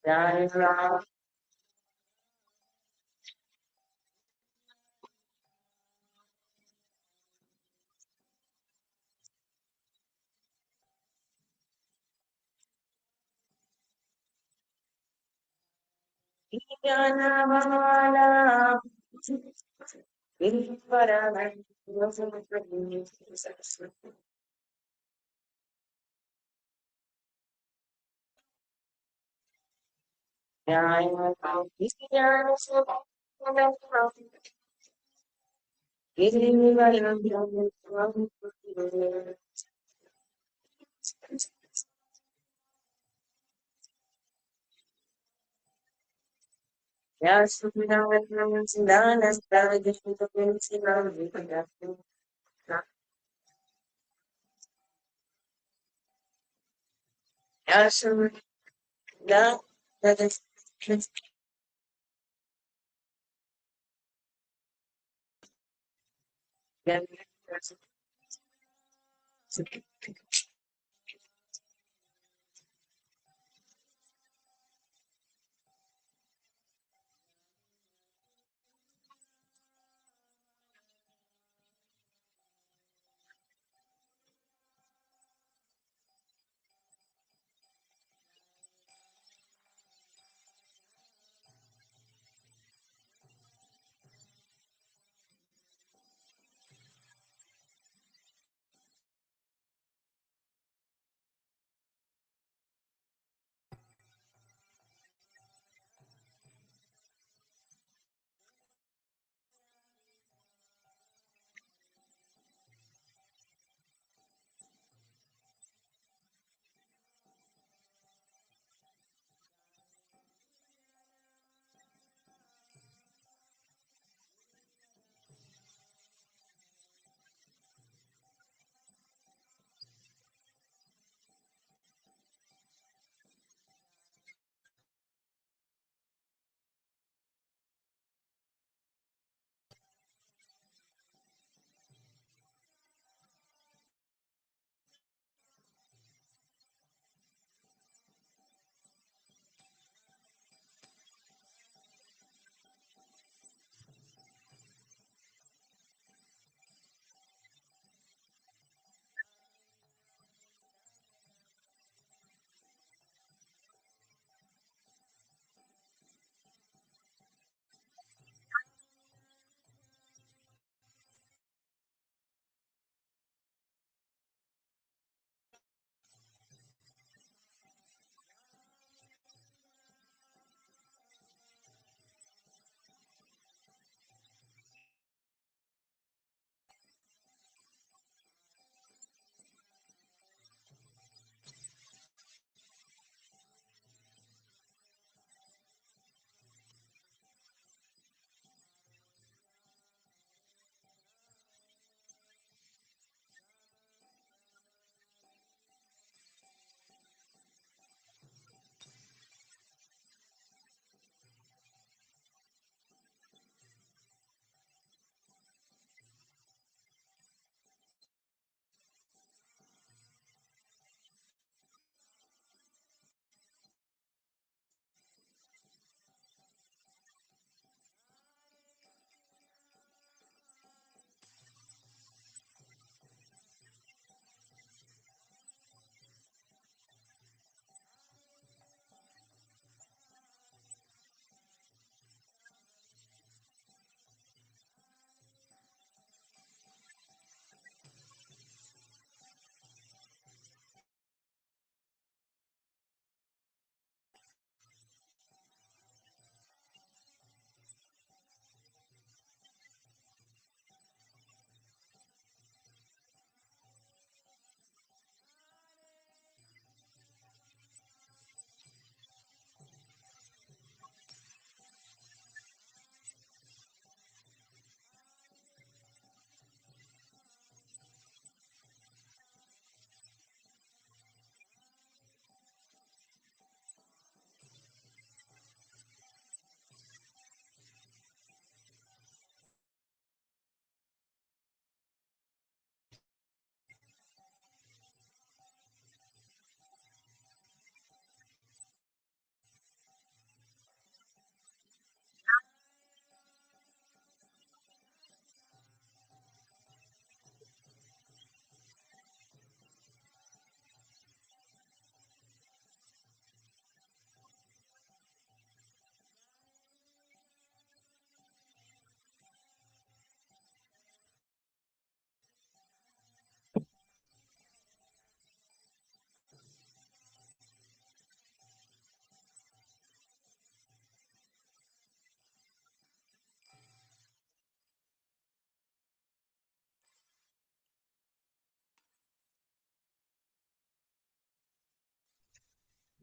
Jai Ram, Jana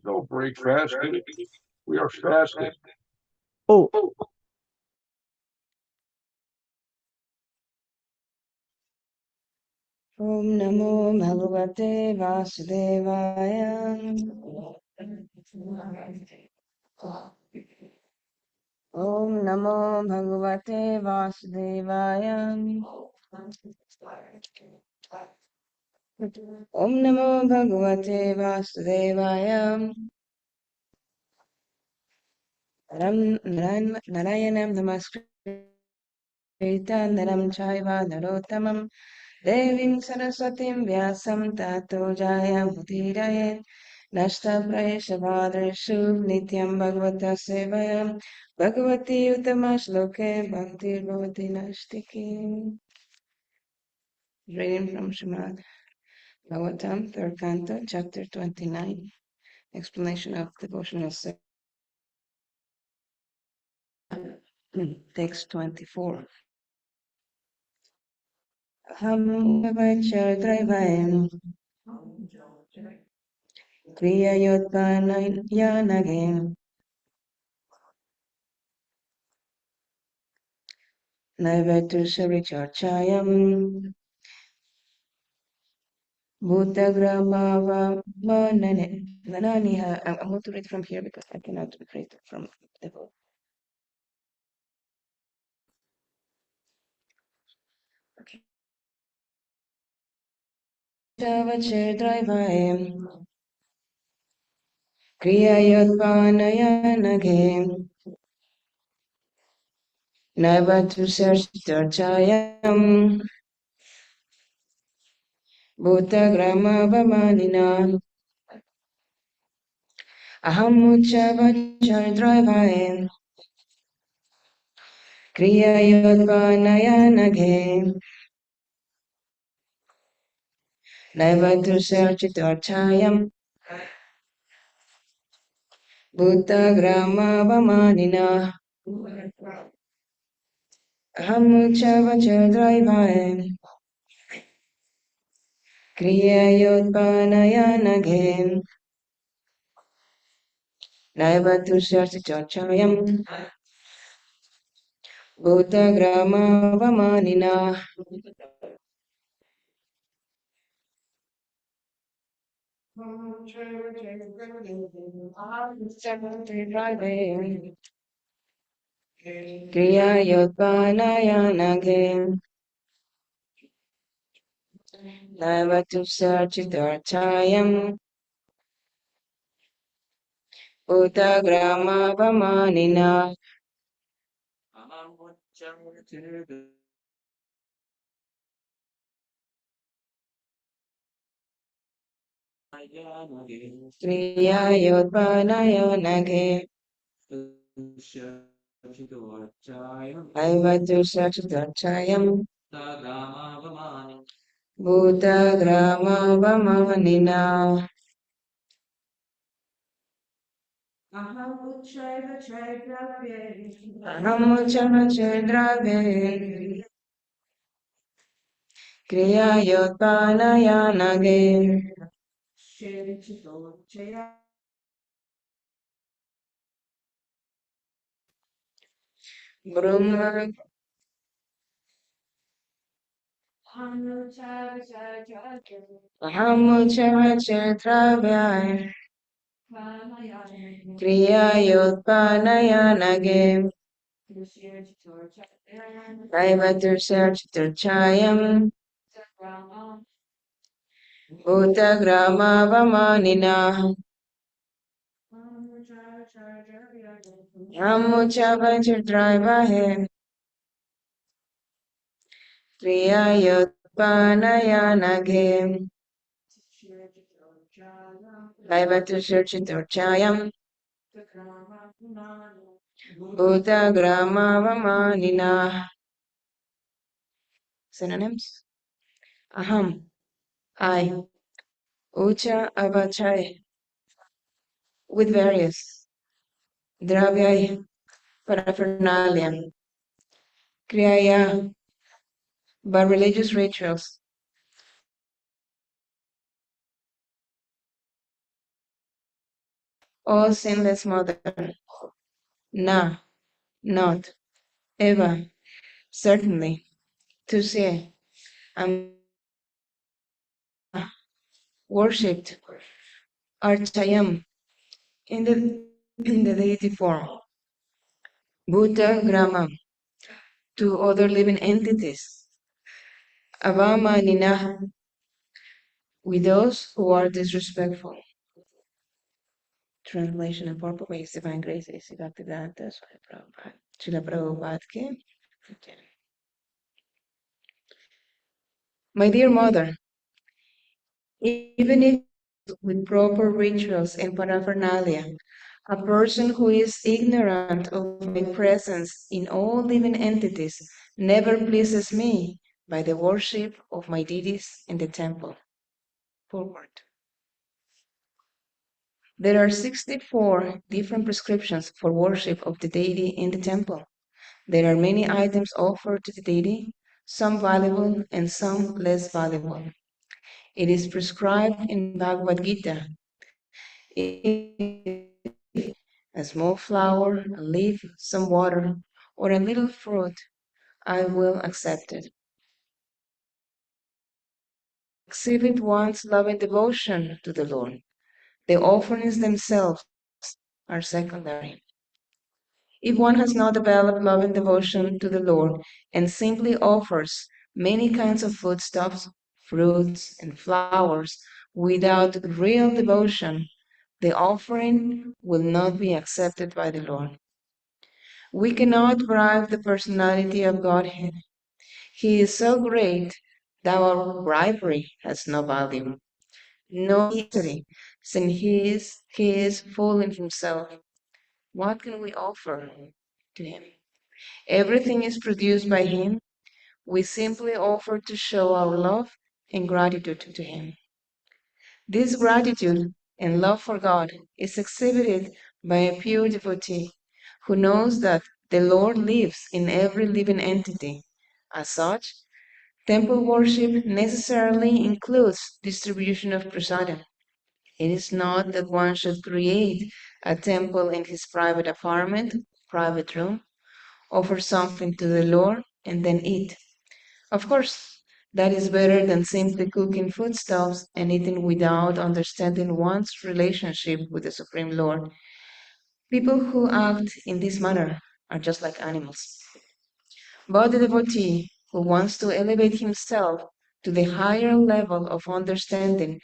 No break fasting. We are fasting. Oh, Om Namo Bhagavate Vasudevaya. Om Namo Bhagavate Vasudevaya. Om Namo Bhagavate Vasudevaya. Narayanam Namaskritam Naram Chaiva Narottamam Devim Saraswatim Vyasam Tato Jayamudiraye Nashtaprayeshavadreshu Nityam Bhagavata Sevayam Bhagavati Utamashloke Bhaktir Bhavati Nashtiki. Reading from Srimad Bhagavatam, 3rd Canto, Chapter 29. Explanation of devotional text 24. Ham Vaichardravayam Kriya Yotpanyanagam Naivetu Saricharchayam Bhutagramava Nananiha. I'm going to read from here because I cannot read from the book. Okay. Vaichardravayam Kriya Yotpanyanagam Naivetu Saricharchayam Bhutagramava Aham Uchavachardravaye Kriya Yodvanayanaga Naivatu Sarchitarchayam Bhuta Grama Vamanina Aham Uchavachardravaye Kriya Yodvanayanaga Naivatu Sarchitarchayam Bhuta Grama Vamanina Kriya Yodvanayanaga Naivatu Sarchitarchayam Bhutagrama Vamanina Kriya Yodvanayonage Aivatu Sachitarchayam Bhutagrama Vamanina Ahamuchavachedravye Kriya Yodvanayanage Brahma Ahamuchavachedravya Kriya Yodvanayanage Aivatu Sachitarchayam Bhutagrama Vamanina Ahamuchavachedravya Kriya Yodvanayanage Aivatu Sachitarchayam Bhutagrama Vamanina. Synonyms: Aham, I. Ucha avachai, with various. Dravyai, paraphernalia. Kriyaya, by religious rituals. O sinless mother, na, not, Eva, certainly, to say, Amba, worshipped, Archayam, in the deity form, Bhuta Grama, to other living entities, Avama Nina, with those who are disrespectful. Translation and purport by His Divine Grace is Bhaktivedanta Swami Prabhupada. Srila Prabhupada ki. Okay. My dear mother, even if with proper rituals and paraphernalia, a person who is ignorant of my presence in all living entities never pleases me by the worship of my deities in the temple. Forward. There are 64 different prescriptions for worship of the deity in the temple. There are many items offered to the deity, some valuable and some less valuable. It is prescribed in Bhagavad Gita. A small flower, a leaf, some water, or a little fruit, I will accept it. Exhibit one's love and devotion to the Lord. The offerings themselves are secondary. If one has not developed love and devotion to the Lord and simply offers many kinds of foodstuffs, fruits, and flowers without real devotion, the offering will not be accepted by the Lord. We cannot bribe the personality of Godhead. He is so great that our bribery has no value, no necessity, since he is full in himself. What can we offer to him? Everything is produced by him. We simply offer to show our love and gratitude to him. This gratitude and love for God is exhibited by a pure devotee who knows that the Lord lives in every living entity. As such, temple worship necessarily includes distribution of prasadam. It is not that one should create a temple in his private apartment, private room, offer something to the Lord, and then eat. Of course, that is better than simply cooking foodstuffs and eating without understanding one's relationship with the Supreme Lord. People who act in this manner are just like animals. But the devotee who wants to elevate himself to the higher level of understanding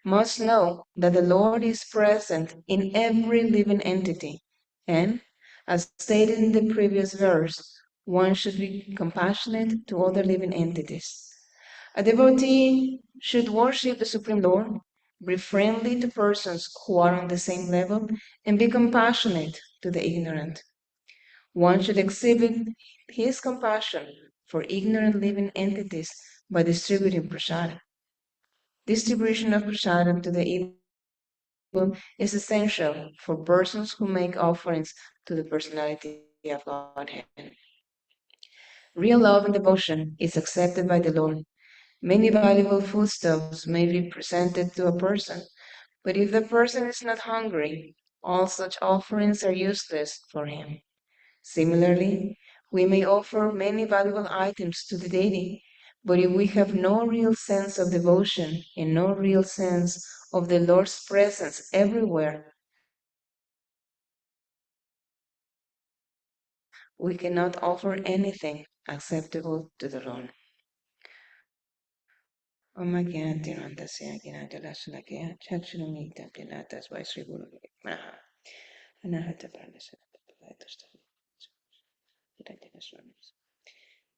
must know that the Lord is present in every living entity. And, as stated in the previous verse, one should be compassionate to other living entities. A devotee should worship the Supreme Lord, be friendly to persons who are on the same level, and be compassionate to the ignorant. One should exhibit his compassion for ignorant living entities by distributing prasad. Distribution of prasadam to the evil is essential for persons who make offerings to the personality of Godhead. Real love and devotion is accepted by the Lord. Many valuable foodstuffs may be presented to a person, but if the person is not hungry, all such offerings are useless for him. Similarly, we may offer many valuable items to the deity, but if we have no real sense of devotion and no real sense of the Lord's presence everywhere, we cannot offer anything acceptable to the Lord. Om Agyanti Nandasya Gnana Lasnakya Chakshunamita Pinatas by Sri Guru Maha Anahata Parnasana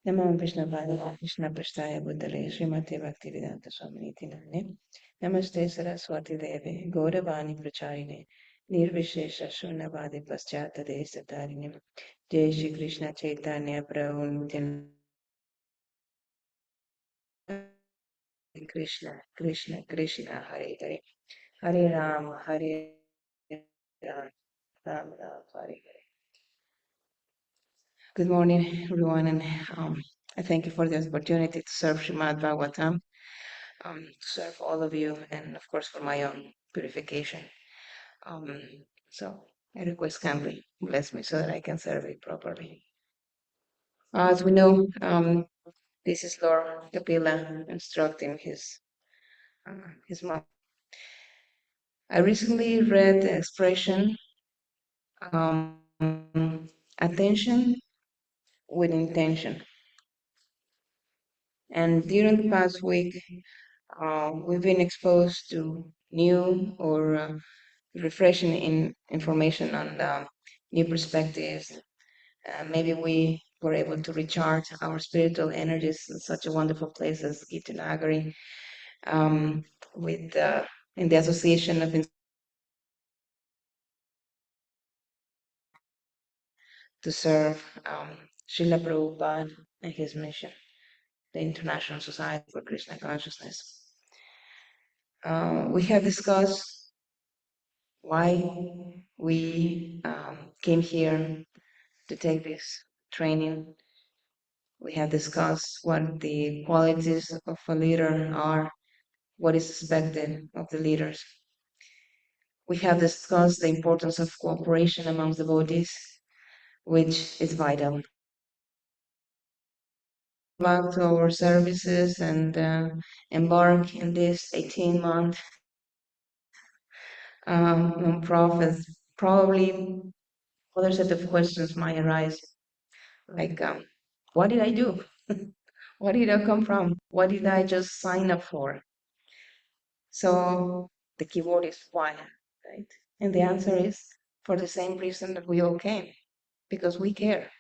Namo Vishnu Padaya Krishna Prasthaya Buddhale Srimati Bhaktivedanta Swaminiti Nane Namaste Saraswati Devi Gauravani Pracharine Nirvishesha Shunnavadi Paschata Desatarine Jai Shri Krishna Chaitanya Prabhu Nityananda Krishna Krishna Krishna Hare Hare Hare Rama Hare Rama Rama Rama Hare Hare. Good morning, everyone, and I thank you for this opportunity to serve Srimad Bhagavatam, to serve all of you, and of course for my own purification. Um, So I request kindly bless me so that I can serve it properly. As we know, this is Lord Kapila instructing his mom. I recently read the expression attention with intention. And during the past week, we've been exposed to new or refreshing information on new perspectives. Maybe we were able to recharge our spiritual energies in such a wonderful place as Gitanagari, with in the Association of to serve Srila Prabhupada and his mission, the International Society for Krishna Consciousness. We have discussed why we came here to take this training. We have discussed what the qualities of a leader are, what is expected of the leaders. We have discussed the importance of cooperation amongst the devotees, which is vital. Back to our services and embark in this 18-month non-profit. Probably other set of questions might arise, like, what did I do? Where did I come from? What did I just sign up for? So the keyword is why, right? And the answer is for the same reason that we all came, because we care,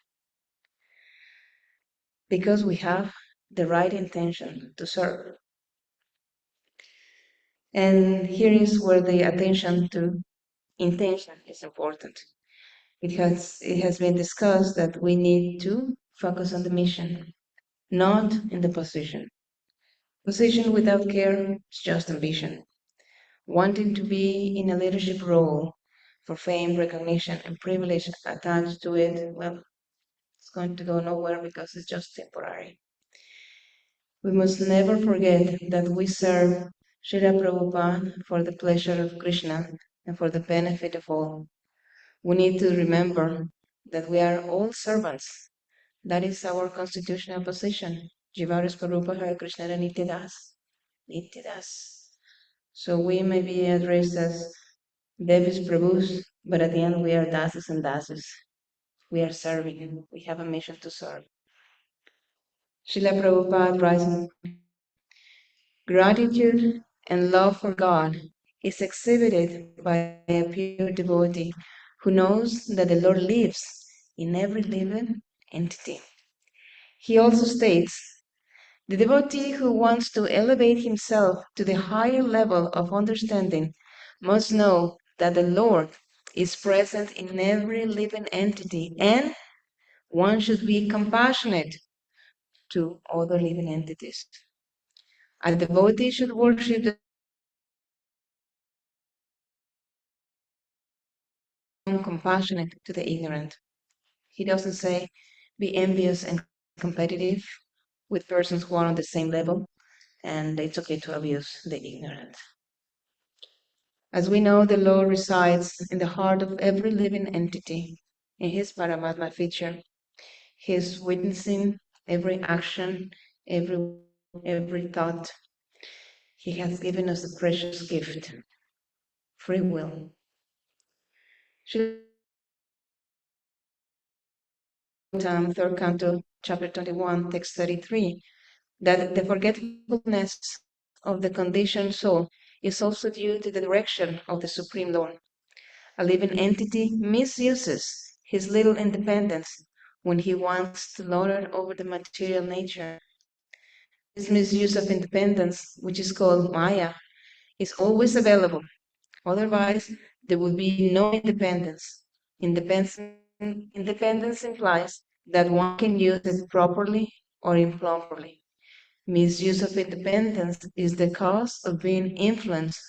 because we have the right intention to serve. And here is where the attention to intention is important. It has been discussed that we need to focus on the mission, not in the position. Position without care is just ambition. Wanting to be in a leadership role for fame, recognition, and privilege attached to it, well, it's going to go nowhere because it's just temporary. We must never forget that we serve Srila Prabhupada for the pleasure of Krishna and for the benefit of all. We need to remember that we are all servants. That is our constitutional position. Jivaris Parupa Hare Krishna Nityadas. Nityadas. So we may be addressed as Devis Prabhus, but at the end we are Dasas and Dasas. We are serving. We have a mission to serve. Srila Prabhupada writes, gratitude and love for God is exhibited by a pure devotee who knows that the Lord lives in every living entity. He also states, the devotee who wants to elevate himself to the higher level of understanding must know that the Lord is present in every living entity, and one should be compassionate to other living entities. A devotee should worship the compassionate to the ignorant. He doesn't say be envious and competitive with persons who are on the same level, and it's okay to abuse the ignorant. As we know, the Lord resides in the heart of every living entity. In his Paramatma feature, he is witnessing every action, every thought. He has given us a precious gift, free will. Third canto, chapter 21, text 33, that the forgetfulness of the conditioned soul is also due to the direction of the Supreme Lord. A living entity misuses his little independence when he wants to lord it over the material nature. This misuse of independence, which is called Maya, is always available. Otherwise, there would be no independence. Independence implies that one can use it properly or improperly. Misuse of independence is the cause of being influenced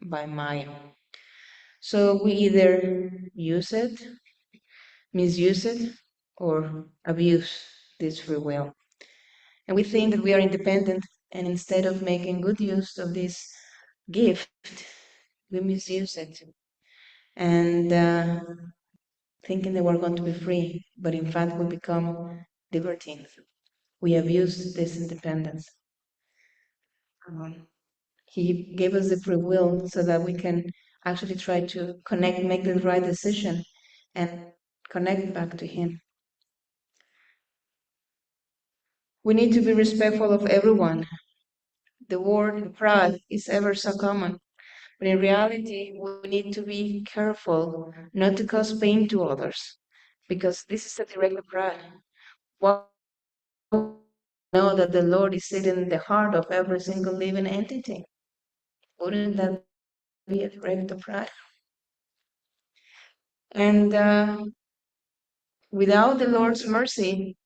by Maya. So we either use it, misuse it, or abuse this free will. And we think that we are independent, and instead of making good use of this gift, we misuse it. and thinking they were going to be free, but in fact we become libertines. We abuse this independence. Um, he gave us the free will so that we can actually try to connect, make the right decision, and connect back to Him. We need to be respectful of everyone. The word pride is ever so common, but in reality, we need to be careful not to cause pain to others, because this is a direct pride. What know that the Lord is sitting in the heart of every single living entity? Wouldn't that be a direct pride? And without the Lord's mercy,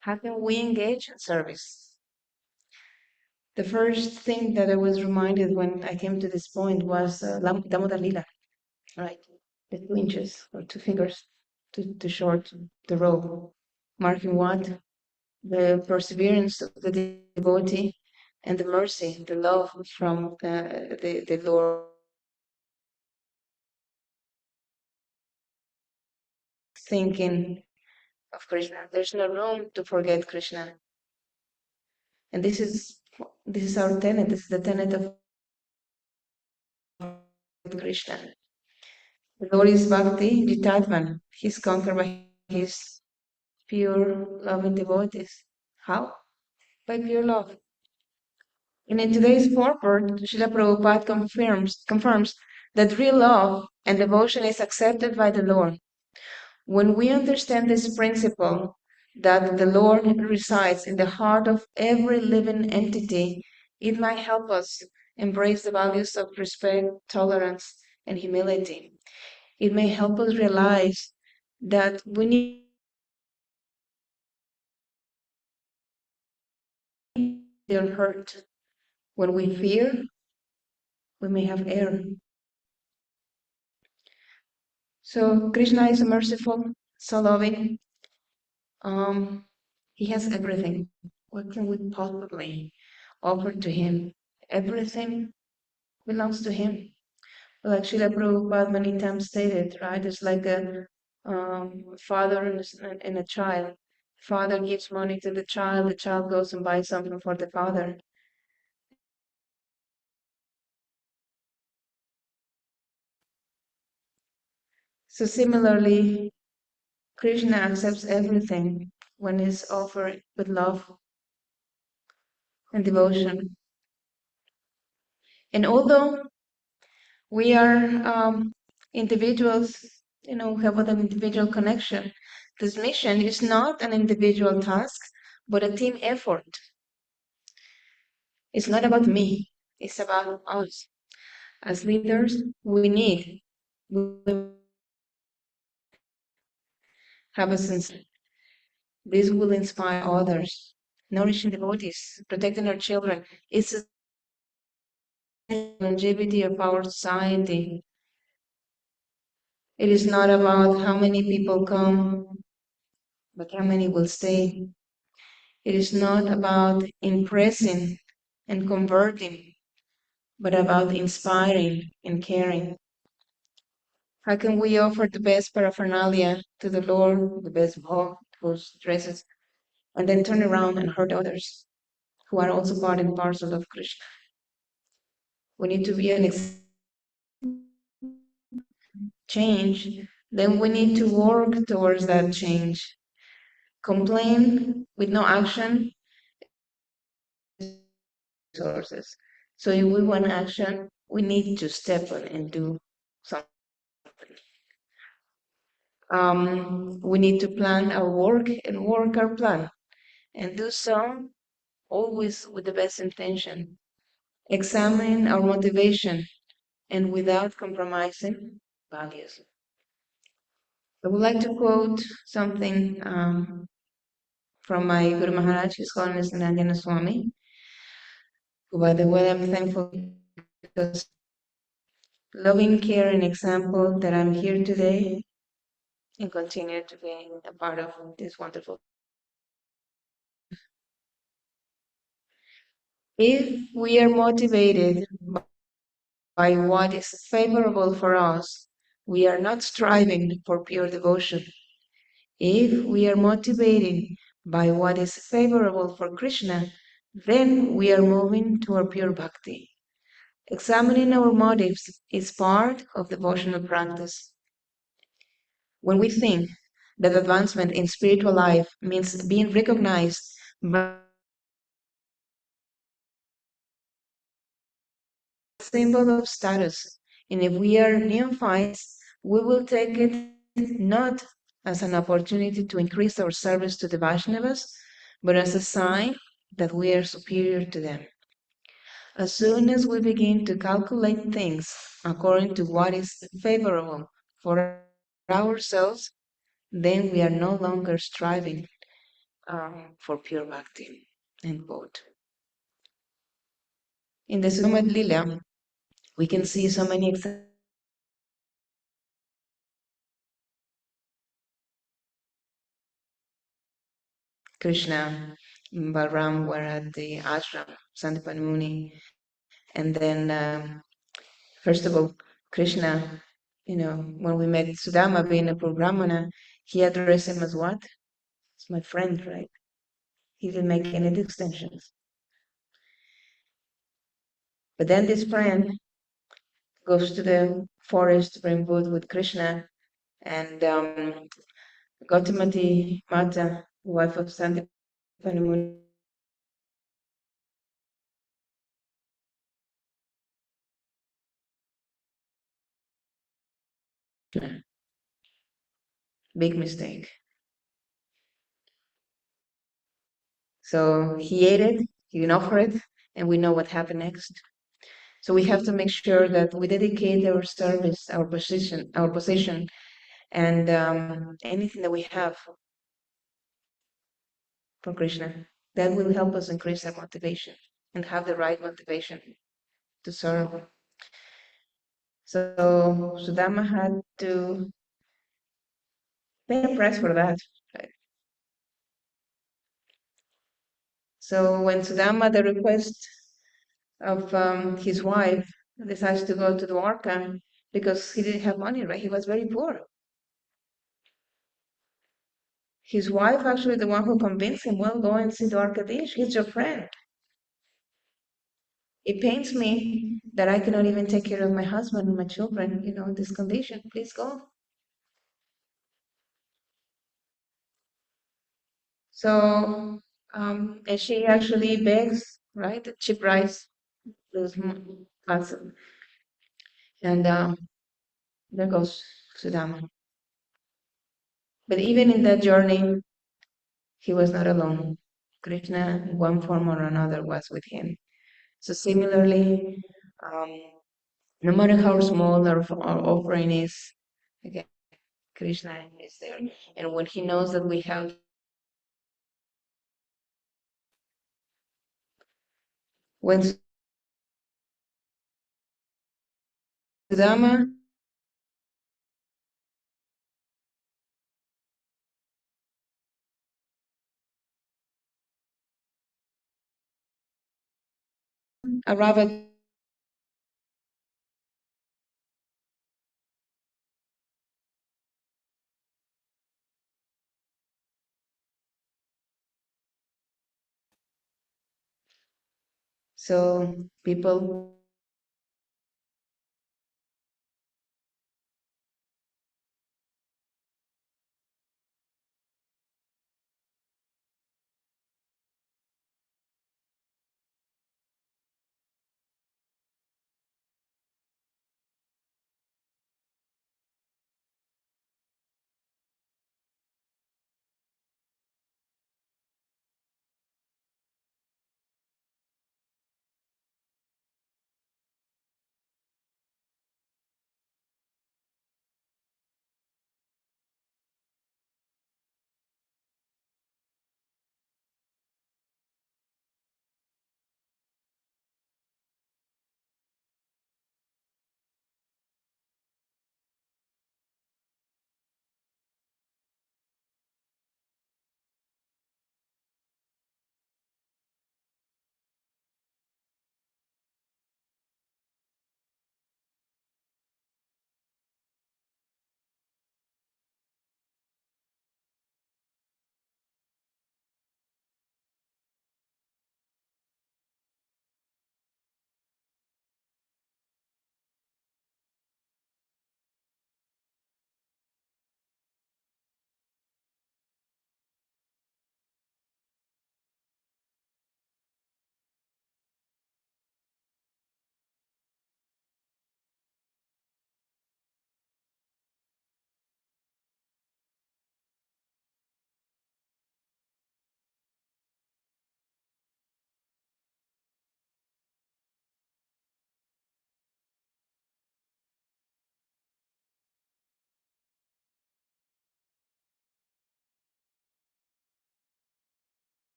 how can we engage in service? The first thing that I was reminded when I came to this point was Damo Dalila, right? The 2 inches or 2 fingers too short, the rope, marking what? The perseverance of the devotee and the mercy, the love from the Lord. Thinking of Krishna. There's no room to forget Krishna. And this is our tenet. This is the tenet of Krishna. The Lord is Bhakti Jitatman. He's conquered by his pure loving devotees. How? By pure love. And in today's purport, Srila Prabhupada confirms that real love and devotion is accepted by the Lord. When we understand this principle, that the Lord resides in the heart of every living entity, it might help us embrace the values of respect, tolerance, and humility. It may help us realize that we need to feel hurt. When we fear, we may have error. So Krishna is merciful, so loving. Um, he has everything. What can we possibly offer to him? Everything belongs to him. Like Srila Prabhupada many times stated, right? It's like a father and a child. Father gives money to the child goes and buys something for the father. So similarly, Krishna accepts everything when it's offered with love and devotion. And although we are individuals, have an individual connection, this mission is not an individual task, but a team effort. It's not about me, it's about us. As leaders, we have a sense. This will inspire others. Nourishing devotees, protecting our children, it's a longevity of our society. It is not about how many people come, but how many will stay. It is not about impressing and converting, but about inspiring and caring. How can we offer the best paraphernalia to the Lord, the best bhog, those dresses, and then turn around and hurt others who are also part and parcel of Krishna? We need to be an change, then we need to work towards that change. Complain with no action sources. So if we want action, we need to step on and do something. We need to plan our work and work our plan and do so always with the best intention. Examine our motivation and without compromising values. I would like to quote something from my Guru Maharaj, his Holiness Narayana Swami, who, by the way, I'm thankful because loving care and example that I'm here today and continue to be a part of this wonderful. If we are motivated by what is favorable for us, we are not striving for pure devotion. If we are motivated by what is favorable for Krishna, then we are moving toward pure bhakti. Examining our motives is part of devotional practice. When we think that advancement in spiritual life means being recognized by others, symbol of status, and if we are neophytes, we will take it not as an opportunity to increase our service to the Vaishnavas, but as a sign that we are superior to them. As soon as we begin to calculate things according to what is favorable for ourselves, then we are no longer striving for pure bhakti. End quote. In the Sumad Lila, we can see so many examples of Krishna, Balram were at the ashram, Sandipanmuni, and then first of all, Krishna, when we met Sudama being a poor Brahmana, he addressed him as what? It's my friend, right? He didn't make any distinctions. But then this friend goes to the forest to bring wood with Krishna, and Gautamati Mata, wife of Sandipanmuni, big mistake. So he ate it, he didn't offer it, and we know what happened next. So we have to make sure that we dedicate our service, our position, and anything that we have for Krishna. That will help us increase our motivation and have the right motivation to serve. So Sudama had to pay a price for that. Right? So when Sudama, the request of his wife, decides to go to Dwarka because he didn't have money, right? He was very poor. His wife actually the one who convinced him, well, go and see Dwarkadish. He's your friend. It pains me that I cannot even take care of my husband and my children, in this condition. Please go. So, and she actually begs, right? The cheap rice, those awesome. And there goes Sudama. But even in that journey, he was not alone. Krishna, in one form or another, was with him. So similarly, um, no matter how small our offering is, again, Krishna is there. And when he knows that we have when Sudama arrived at so people